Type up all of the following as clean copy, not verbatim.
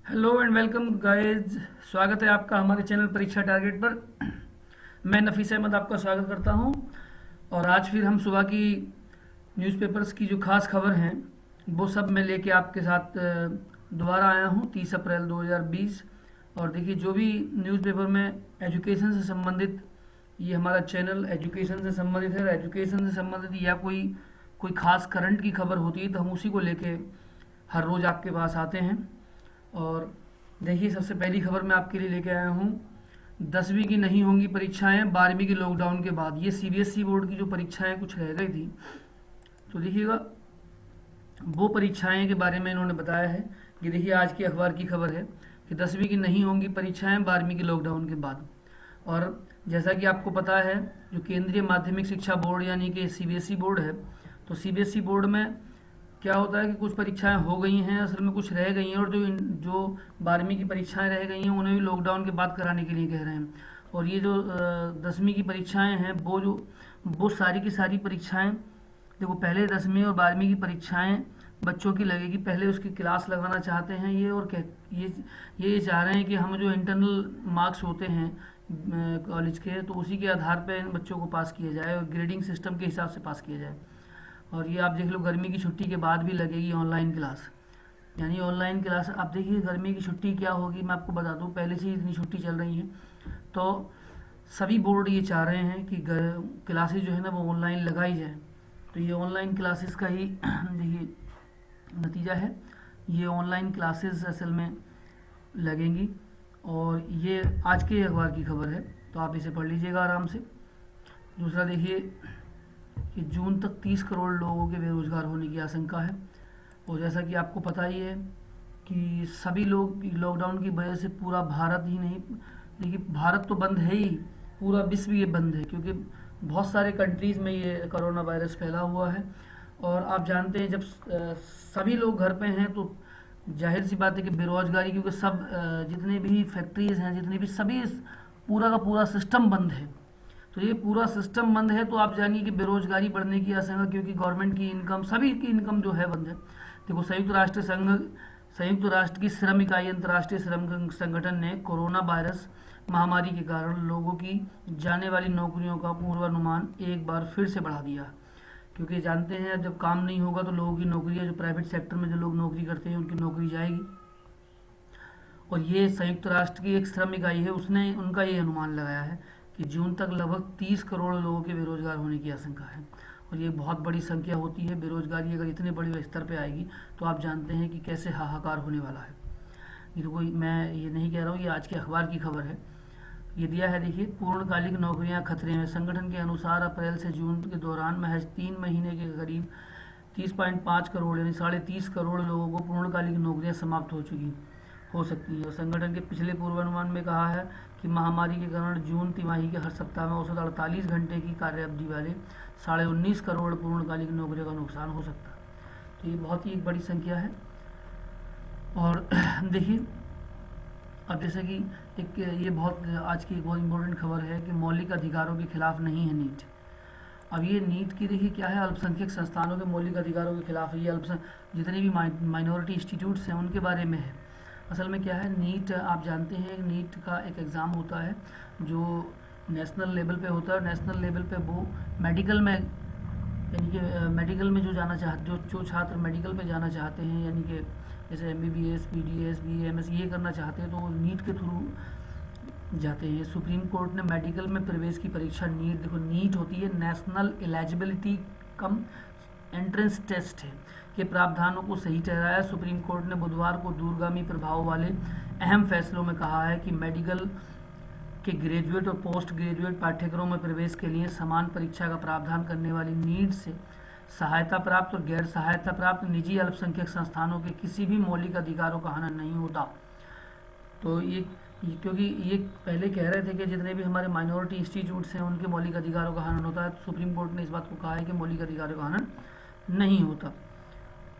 Hello and welcome guys. स्वागत है आपका हमारे चैनल परीक्षा टारगेट पर। मैं नफीस अहमद आपका स्वागत करता हूं। और आज फिर हम सुबह की न्यूज़पेपर्स की जो खास खबर हैं वो सब मैं लेके आपके साथ दोबारा आया हूं 30 अप्रैल 2020। और देखिए, जो भी न्यूज़पेपर में एजुकेशन से संबंधित, ये हमारा चैनल एजुकेशन से संबंधित है, एजुकेशन से संबंधित या कोई कोई खास करंट की खबर होती है तो हम उसी को लेके हर रोज़ आपके पास आते हैं। और देखिए, सबसे पहली खबर मैं आपके लिए लेके आया हूँ। 10वीं की नहीं होंगी परीक्षाएं 12वीं के लॉकडाउन के बाद। ये सीबीएसई बोर्ड की जो परीक्षाएं कुछ रह गई थी, तो देखिएगा वो परीक्षाएं के बारे में इन्होंने बताया है। कि देखिए, आज की अखबार की खबर है कि 10वीं की नहीं होंगी परीक्षाएं 12वीं के लॉकडाउन के बाद। और जैसा कि आपको पता है, जो केंद्रीय माध्यमिक शिक्षा बोर्ड यानी कि सीबीएसई बोर्ड है, तो सीबीएसई बोर्ड में क्या होता है कि कुछ परीक्षाएं हो गई हैं, असल में कुछ रह गई हैं। और जो 12वीं की परीक्षाएं रह गई हैं उन्हें भी लॉकडाउन के बाद कराने के लिए कह रहे हैं। और ये जो 10वीं की परीक्षाएं हैं वो सारी की सारी परीक्षाएं, देखो, पहले 10वीं और 12वीं की परीक्षाएं बच्चों की लगेगी, पहले उसकी क्लास लगवाना चाहते हैं ये। और ये चाह रहे हैं कि हम जो इंटरनल मार्क्स होते हैं कॉलेज के, तो उसी के आधार पर इन बच्चों को पास किया जाए और ग्रेडिंग सिस्टम के हिसाब से पास किया जाए। और ये आप देख लो, गर्मी की छुट्टी के बाद भी लगेगी ऑनलाइन क्लास। यानी ऑनलाइन क्लास, आप देखिए गर्मी की छुट्टी क्या होगी, मैं आपको बता दूं, पहले से ही इतनी छुट्टी चल रही है। तो सभी बोर्ड ये चाह रहे हैं कि क्लासेस जो है ना वो ऑनलाइन लगाई जाए। तो ये ऑनलाइन क्लासेस का ही देखिए नतीजा है। ये ऑनलाइन क्लासेस असल में लगेंगी। और ये आज के अखबार की खबर है, तो आप इसे पढ़ लीजिएगा आराम से। दूसरा देखिए कि जून तक 30 करोड़ लोगों के बेरोजगार होने की आशंका है। और जैसा कि आपको पता ही है कि सभी लोग लॉकडाउन की वजह से, पूरा भारत ही नहीं, देखिए भारत तो बंद है ही, पूरा विश्व ये बंद है, क्योंकि बहुत सारे कंट्रीज़ में ये कोरोना वायरस फैला हुआ है। और आप जानते हैं, जब सभी लोग घर पे हैं तो जाहिर सी बात है कि बेरोजगारी, क्योंकि सब जितने भी फैक्ट्रीज हैं, जितने भी सभी, पूरा का पूरा सिस्टम बंद है। तो ये पूरा सिस्टम बंद है, तो आप जानिए कि बेरोजगारी बढ़ने की आशंका, क्योंकि गवर्नमेंट की इनकम, सभी की इनकम जो है बंद है। देखो, संयुक्त राष्ट्र की श्रम इकाई अंतर्राष्ट्रीय श्रम संगठन ने कोरोना वायरस महामारी के कारण लोगों की जाने वाली नौकरियों का पूर्वानुमान एक बार फिर से बढ़ा दिया। क्योंकि जानते हैं, जब काम नहीं होगा तो लोगों की नौकरियां, जो प्राइवेट सेक्टर में जो लोग नौकरी करते हैं उनकी नौकरी जाएगी। और ये संयुक्त राष्ट्र की एक श्रम इकाई है, उसने उनका ये अनुमान लगाया है कि जून तक लगभग 30 करोड़ लोगों के बेरोजगार होने की आशंका है। और ये बहुत बड़ी संख्या होती है। बेरोजगारी अगर इतने बड़े स्तर पे आएगी तो आप जानते हैं कि कैसे हाहाकार होने वाला है। ये तो कोई, मैं ये नहीं कह रहा हूँ, ये आज के अखबार की खबर है। ये दिया है, देखिए, पूर्णकालिक नौकरियां खतरे में। संगठन के अनुसार अप्रैल से जून के दौरान महज 3 महीने के करीब 30.5 करोड़ यानी 30.5 करोड़ लोगों को पूर्णकालिक नौकरियां समाप्त हो सकती है। और संगठन के पिछले पूर्वानुमान में कहा है कि महामारी के कारण जून तिमाही के हर सप्ताह में औसत 48 घंटे की कार्य अवधि वाले 19.5 करोड़ पूर्णकालिक नौकरियों का नुकसान हो सकता है। तो ये बहुत ही एक बड़ी संख्या है। और देखिए, अब जैसे कि एक ये बहुत आज की एक बहुत इंपॉर्टेंट खबर है कि मौलिक अधिकारों के खिलाफ नहीं है नीट। अब ये नीट की देखिए क्या है, अल्पसंख्यक संस्थानों के मौलिक अधिकारों के खिलाफ है। ये जितने भी माइनॉरिटी इंस्टीट्यूट्स हैं उनके बारे में है। असल में क्या है, नीट, आप जानते हैं, नीट का एक एग्ज़ाम होता है जो नेशनल लेवल पे होता है। नेशनल लेवल पे वो मेडिकल में, यानी कि मेडिकल में जो जाना चाहते, जो छात्र मेडिकल में जाना चाहते हैं, यानी कि जैसे MBBS, PDS, BAMS ये करना चाहते हैं, तो वो नीट के थ्रू जाते हैं। सुप्रीम कोर्ट ने मेडिकल में प्रवेश की परीक्षा नीट, देखो नीट होती है national eligibility cum entrance test है, के प्रावधानों को सही ठहराया। सुप्रीम कोर्ट ने बुधवार को दूरगामी प्रभाव वाले अहम फैसलों में कहा है कि मेडिकल के ग्रेजुएट और पोस्ट ग्रेजुएट पाठ्यक्रमों में प्रवेश के लिए समान परीक्षा का प्रावधान करने वाली नीट से सहायता प्राप्त और गैर सहायता प्राप्त निजी अल्पसंख्यक संस्थानों के किसी भी मौलिक अधिकारों का हनन नहीं होता। तो क्योंकि ये पहले कह रहे थे कि जितने भी हमारे माइनॉरिटी इंस्टीट्यूट्स हैं उनके मौलिक अधिकारों का हनन होता है, तो सुप्रीम कोर्ट ने इस बात को कहा है कि मौलिक अधिकारों का हनन नहीं होता।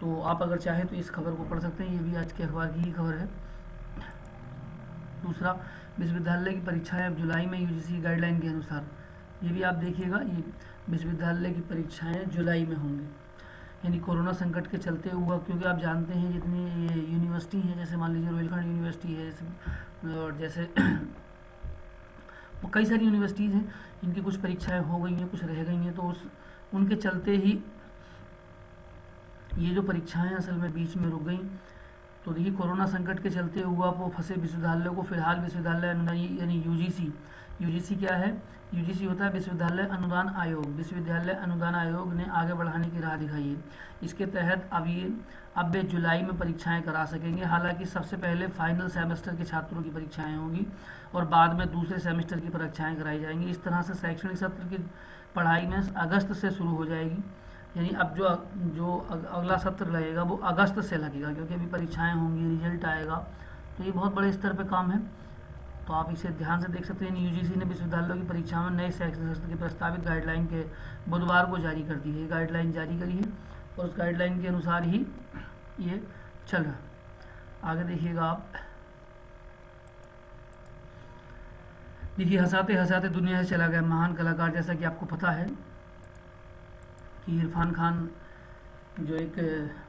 तो आप अगर चाहें तो इस खबर को पढ़ सकते हैं, ये भी आज के अखबार की ही खबर है। दूसरा, विश्वविद्यालय की परीक्षाएं अब जुलाई में UGC गाइडलाइन के अनुसार। ये भी आप देखिएगा, ये विश्वविद्यालय की परीक्षाएं जुलाई में होंगी। यानी कोरोना संकट के चलते हुआ, क्योंकि आप जानते हैं जितनी ये यूनिवर्सिटी है, जैसे मान लीजिए रोहिलखंड यूनिवर्सिटी है और जैसे कई सारी यूनिवर्सिटीज़ हैं जिनकी कुछ परीक्षाएं हो गई हैं, कुछ रह गई हैं, तो उनके चलते ही ये जो परीक्षाएं असल में बीच में रुक गई। तो देखिए कोरोना संकट के चलते हुआ वो फंसे विश्वविद्यालयों को फिलहाल विश्वविद्यालय यानी यूजीसी क्या है? यूजीसी होता है विश्वविद्यालय अनुदान आयोग। विश्वविद्यालय अनुदान आयोग ने आगे बढ़ाने की राह दिखाई है। इसके तहत अब वे जुलाई में परीक्षाएं करा सकेंगे। हालांकि सबसे पहले फाइनल सेमेस्टर के छात्रों की परीक्षाएं होंगी और बाद में दूसरे सेमेस्टर की परीक्षाएं कराई जाएंगी। इस तरह से शैक्षणिक सत्र की पढ़ाई में अगस्त से शुरू हो जाएगी। यानी अब जो अगला सत्र लगेगा वो अगस्त से लगेगा, क्योंकि अभी परीक्षाएं होंगी, रिजल्ट आएगा। तो ये बहुत बड़े स्तर पे काम है, तो आप इसे ध्यान से देख सकते हैं। यूजीसी ने विश्वविद्यालयों की परीक्षा में नए शैक्षणिक सत्र की प्रस्तावित गाइडलाइन के बुधवार को जारी कर दी है। गाइडलाइन जारी करी है और उस गाइडलाइन के अनुसार ही ये चल रहा। आगे देखिएगा आप, देखिए हंसाते हंसाते दुनिया से चला गया महान कलाकार। जैसा कि आपको पता है कि इरफान खान जो एक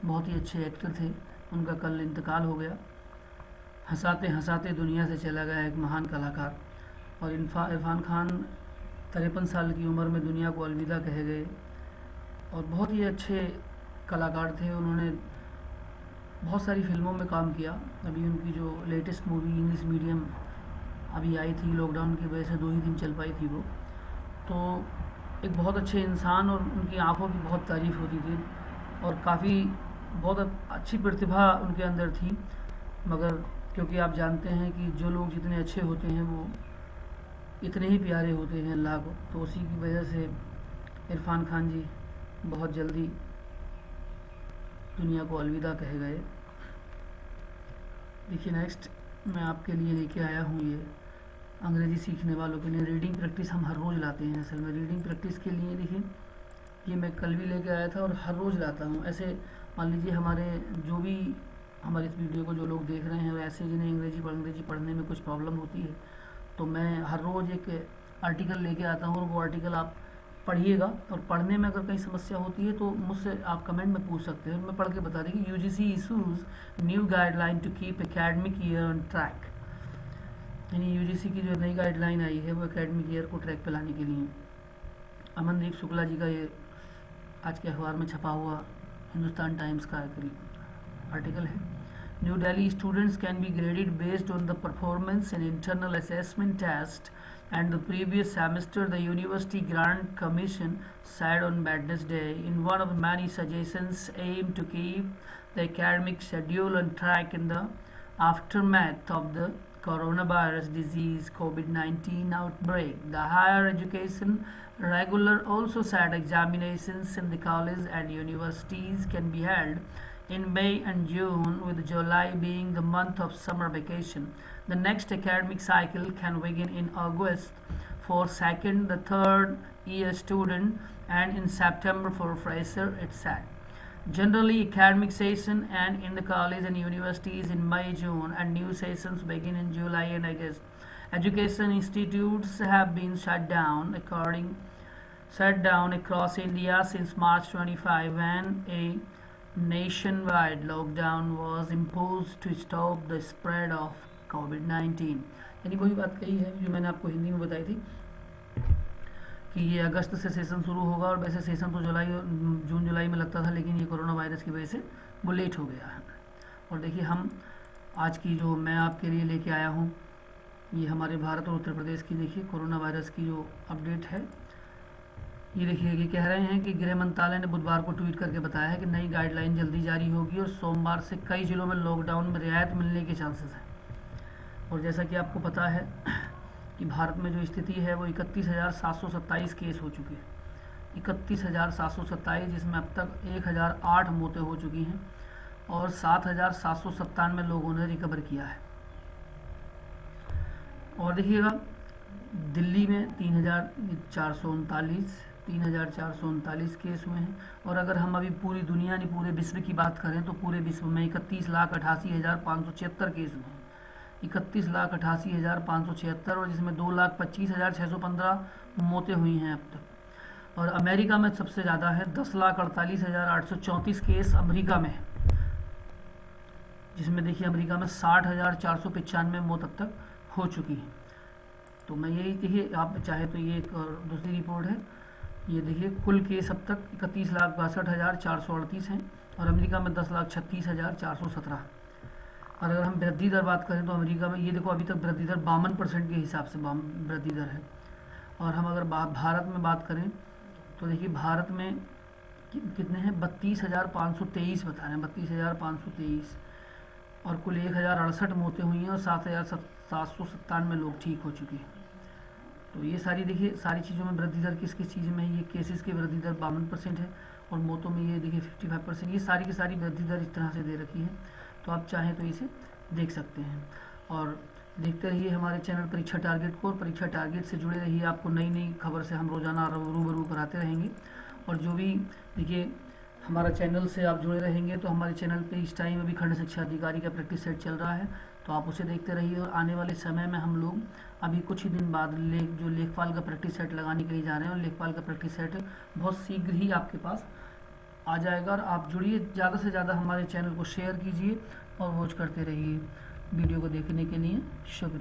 बहुत ही अच्छे एक्टर थे, उनका कल इंतकाल हो गया। हंसाते हंसाते दुनिया से चला गया एक महान कलाकार। और इरफान खान 53 साल की उम्र में दुनिया को अलविदा कह गए और बहुत ही अच्छे कलाकार थे। उन्होंने बहुत सारी फिल्मों में काम किया। अभी उनकी जो लेटेस्ट मूवी इंग्लिश मीडियम अभी आई थी, लॉकडाउन की वजह से 2 ही दिन चल पाई थी वो। तो एक बहुत अच्छे इंसान और उनकी आंखों की बहुत तारीफ़ होती थी और काफ़ी बहुत अच्छी प्रतिभा उनके अंदर थी। मगर क्योंकि आप जानते हैं कि जो लोग जितने अच्छे होते हैं वो इतने ही प्यारे होते हैं अल्लाह को, तो उसी की वजह से इरफान खान जी बहुत जल्दी दुनिया को अलविदा कह गए। देखिए नेक्स्ट मैं आपके लिए लेके आया हूँ ये अंग्रेज़ी सीखने वालों के लिए रीडिंग प्रैक्टिस हम हर रोज़ लाते हैं। असल में रीडिंग प्रैक्टिस के लिए देखिए ये मैं कल भी लेके आया था और हर रोज़ लाता हूँ। ऐसे मान लीजिए हमारे जो भी हमारे इस वीडियो को जो लोग देख रहे हैं वैसे जिन्हें अंग्रेज़ी पढ़ने में कुछ प्रॉब्लम होती है, तो मैं हर रोज़ एक आर्टिकल लेके आता हूँ और वो आर्टिकल आप पढ़िएगा। और पढ़ने में अगर कहीं समस्या होती है तो मुझसे आप कमेंट में पूछ सकते हैं, मैं पढ़ के बता देंगे। UGC issues new guideline to keep academic year on track. यानी यूजीसी की जो नई गाइडलाइन आई है वो एकेडमिक ईयर को ट्रैक पे लाने के लिए। अमनदीप शुक्ला जी का ये आज के अखबार में छपा हुआ हिंदुस्तान टाइम्स का आर्टिकल है। New Delhi students can be graded based on the performance in internal assessment test and the previous semester. The University Grant Commission said on Wednesday in one of many suggestions aimed to keep the academic schedule on track in the aftermath of the coronavirus disease COVID-19 outbreak. The higher education regular also said examinations in the college and universities can be held in May and June, with July being the month of summer vacation. The next academic cycle can begin in August for second, the third year student and in September for fresher, it said. Generally, academic session and in the college and universities in May, June, and new sessions begin in July and August. Education institutes have been shut down across India since March 25 when a nationwide lockdown was imposed to stop the spread of कोविड-19। यानी वही बात कही है जो मैंने आपको हिंदी में बताई थी कि ये अगस्त से सेशन शुरू होगा। और वैसे सेशन तो जून जुलाई में लगता था, लेकिन ये कोरोना वायरस की वजह से वो लेट हो गया है। और देखिए हम आज की जो मैं आपके लिए लेके आया हूँ ये हमारे भारत और उत्तर प्रदेश की देखिए कोरोना वायरस की जो अपडेट है। ये देखिए ये कह रहे हैं कि गृह मंत्रालय ने बुधवार को ट्वीट करके बताया है कि नई गाइडलाइन जल्दी जारी होगी और सोमवार से कई जिलों में लॉकडाउन में रियायत मिलने के चांसेस हैं। और जैसा कि आपको पता है कि भारत में जो स्थिति है वो 31,727 केस हो चुके हैं। 31,727, जिसमें अब तक 1,008 मौतें हो चुकी हैं और 7,797 लोगों ने रिकवर किया है। और देखिएगा दिल्ली में 3,439 केस हुए हैं। और अगर हम अभी पूरी दुनिया यानी पूरे विश्व की बात करें तो पूरे विश्व में 31,88,576 केस हुए हैं। 31,88,576 और जिसमें 2,25,615 मौतें हुई हैं अब तक। और अमेरिका में सबसे ज़्यादा है, 10,48,834 केस अमेरिका में है, जिसमें देखिए अमेरिका में 60,495 मौत अब तक हो चुकी है। तो मैं यही देखिए, आप चाहे तो ये एक दूसरी रिपोर्ट है, ये देखिए कुल केस अब तक 31,62,438 हैं और अमेरिका में 10,36,417। और अगर हम वृद्धि दर बात करें तो अमेरिका में ये देखो अभी तक वृद्धि दर 52% के हिसाब से वृद्धि दर है। और हम अगर भारत में बात करें तो देखिए भारत में कितने हैं, 32,523 बता रहे हैं, 32,523, और कुल 1,068 मौतें हुई हैं और 7,797 लोग ठीक हो चुके हैं। तो ये सारी देखिए सारी चीज़ों में वृद्धि दर किस किस चीज़ में है, ये केसेस की वृद्धि दर 52% है और मौतों में ये देखिए 55%, ये सारी की सारी वृद्धि दर इस तरह से दे रखी है। तो आप चाहें तो इसे देख सकते हैं और देखते रहिए हमारे चैनल परीक्षा टारगेट को। परीक्षा टारगेट से जुड़े रहिए, आपको नई नई खबर से हम रोज़ाना रूबरू कराते रहेंगे। और जो भी देखिए हमारा चैनल से आप जुड़े रहेंगे तो हमारे चैनल पे इस टाइम अभी खंड शिक्षा अधिकारी का प्रैक्टिस सेट चल रहा है, तो आप उसे देखते रहिए। और आने वाले समय में हम लोग अभी कुछ ही दिन बाद लेखपाल का प्रैक्टिस सेट लगाने के लिए जा रहे हैं और लेखपाल का प्रैक्टिस सेट बहुत शीघ्र ही आपके पास आ जाएगा। और आप जुड़िए, ज़्यादा से ज़्यादा हमारे चैनल को शेयर कीजिए और वॉच करते रहिए। वीडियो को देखने के लिए शुक्रिया।